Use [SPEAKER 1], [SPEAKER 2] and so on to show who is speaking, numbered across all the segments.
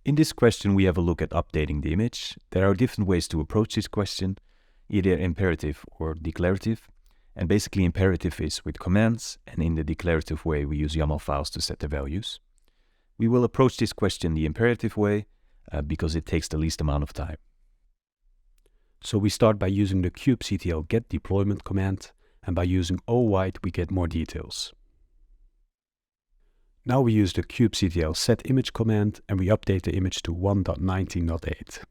[SPEAKER 1] In this question, we have a look at updating the image. There are different ways to approach this question, either imperative or declarative. And basically imperative is with commands, and in the declarative way, we use YAML files to set the values. We will approach this question the imperative way because it takes the least amount of time.
[SPEAKER 2] So we start by using the kubectl get deployment command, and by using O-white we get more details. Now we use the kubectl set image command and we update the image to 1.19.8.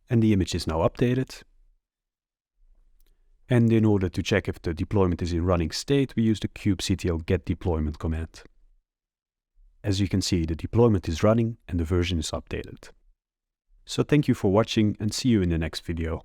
[SPEAKER 2] And the image is now updated. And in order to check if the deployment is in running state, we use the kubectl get deployment command. As you can see, the deployment is running and the version is updated. So thank you for watching and see you in the next video.